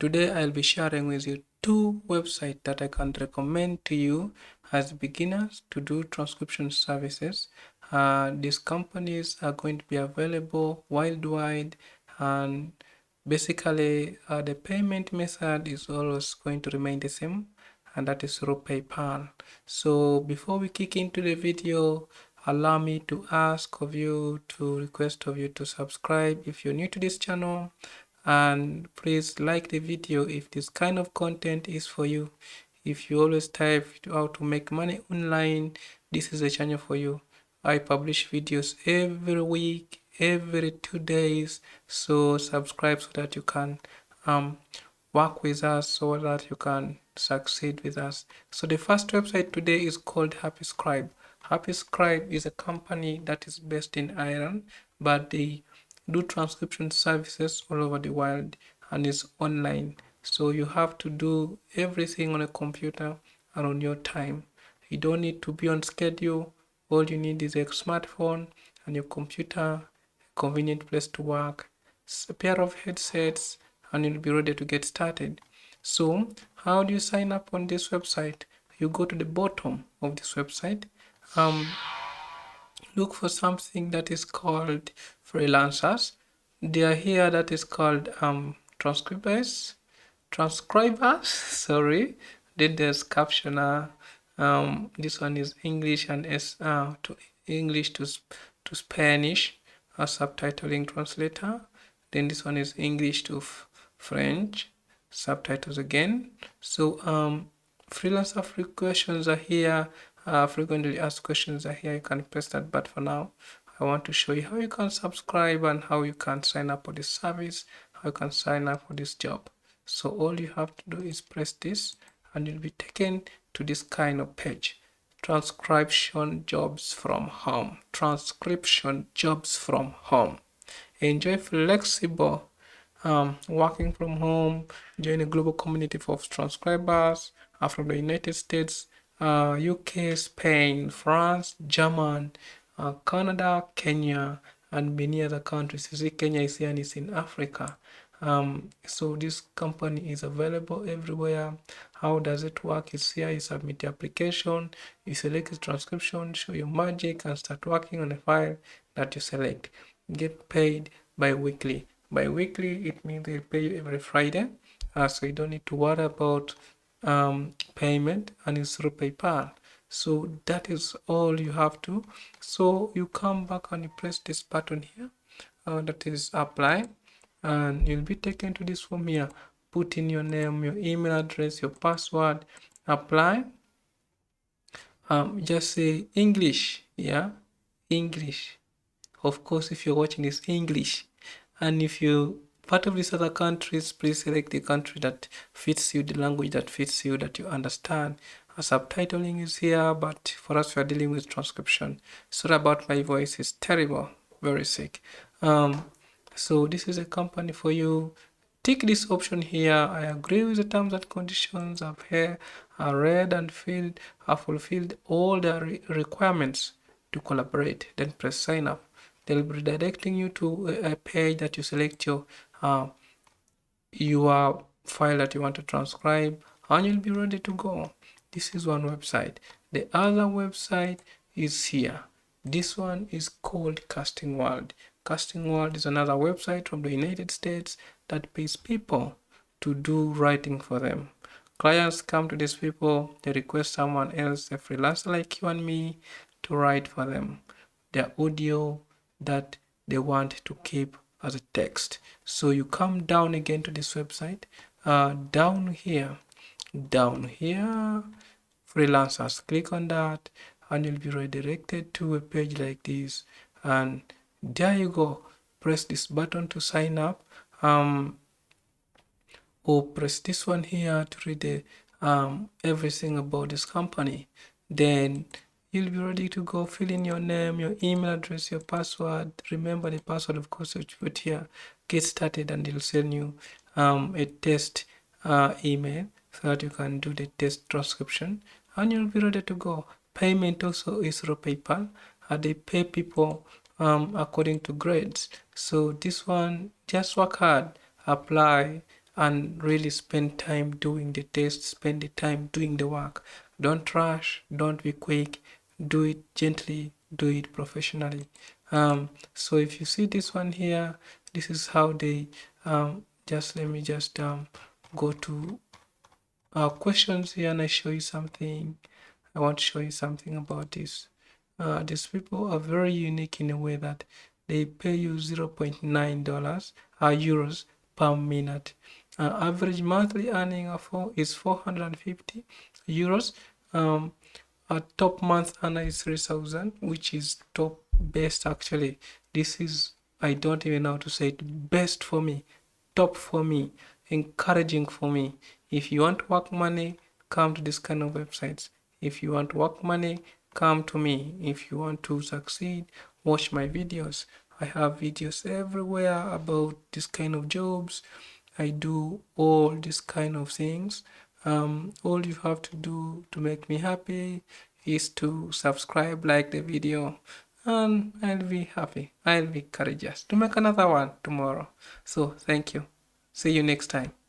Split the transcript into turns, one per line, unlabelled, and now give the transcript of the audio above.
Today I'll be sharing with you two websites that I can recommend to you as beginners to do transcription services. These companies are going to be available worldwide, and basically the payment method is always going to remain the same, and that is through PayPal. So before we kick into the video, allow me to request of you to subscribe if you're new to this channel, and please like the video if this kind of content is for you. If you always type how to make money online, this is a channel for you. I publish videos every week, every 2 days, so subscribe so that you can work with us, so that you can succeed with us. So the first website today is called Happy Scribe. Happy Scribe is a company that is based in Ireland, but they do transcription services all over the world and is online. So you have to do everything on a computer and on your time. You don't need to be on schedule. All you need is a smartphone and your computer, a convenient place to work, a pair of headsets, and you'll be ready to get started. So how do you sign up on this website? You go to the bottom of this website, look for something that is called freelancers. They are here, that is called transcribers. Sorry. Then there's captioner. This one is English and to English to Spanish, a subtitling translator. Then this one is English to French, subtitles again. So freelancer free questions are here. Frequently asked questions are here. You can press that, but for now I want to show you how you can subscribe and how you can sign up for this service, how you can sign up for this job. So all you have to do is press this and you'll be taken to this kind of page. Transcription jobs from home. Transcription jobs from home. Enjoy flexible working from home. Join a global community of transcribers from the United States, UK, Spain, France, German, Canada, Kenya, and many other countries. You see, Kenya is here and it's in Africa. So this company is available everywhere. How does it work? It's here. You submit the application, you select the transcription, show your magic, and start working on a file that you select. Get paid bi-weekly. Bi-weekly, it means they pay you every Friday, so you don't need to worry about payment, and it's through PayPal. So that is all you have to. So you come back and you press this button here, that is apply, and you'll be taken to this form here. Put in your name, your email address, your password, apply. Just say English, yeah, English. Of course, if you're watching this, English. And if you part of these other countries, please select the country that fits you, the language that fits you, that you understand. Subtitling is here, but for us, we are dealing with transcription. Sorry about my voice, it's terrible, very sick. So this is a company for you. Tick this option here. I agree with the terms and conditions. I've read and fulfilled all the requirements to collaborate. Then press sign up. They'll be redirecting you to a page that you select your file that you want to transcribe, and you'll be ready to go. This is one website. The other website is here. This one is called Casting World. Casting World is another website from the United States that pays people to do writing for them. Clients come to these people, they request someone else, a freelancer like you and me, to write for them their audio that they want to keep as a text. So you come down again to this website, down here, freelancers. Click on that and you'll be redirected to a page like this, and there you go. Press this button to sign up, or press this one here to read everything about this company. Then you'll be ready to go. Fill in your name, your email address, your password. Remember the password, of course, that you put here. Get started, and they'll send you a test email so that you can do the test transcription, and you'll be ready to go. Payment also is through PayPal. They pay people according to grades. So this one, just work hard, apply, and really spend time doing the test, spend the time doing the work. Don't rush, don't be quick, do it gently, do it professionally. So if you see this one here, this is how they just let me just go to questions here and I show you something. I want to show you something about this. These people are very unique in a way that they pay you $0.9 euros per minute. Average monthly earning is 450 euros. A top month earner is 3,000, which is top best actually. This is, I don't even know how to say it, best for me, top for me, encouraging for me. If you want work money, come to this kind of websites. If you want work money, come to me. If you want to succeed, watch my videos. I have videos everywhere about this kind of jobs. I do all these kind of things. All you have to do to make me happy is to subscribe, like the video, and I'll be happy. I'll be courageous to make another one tomorrow. So thank you. See you next time.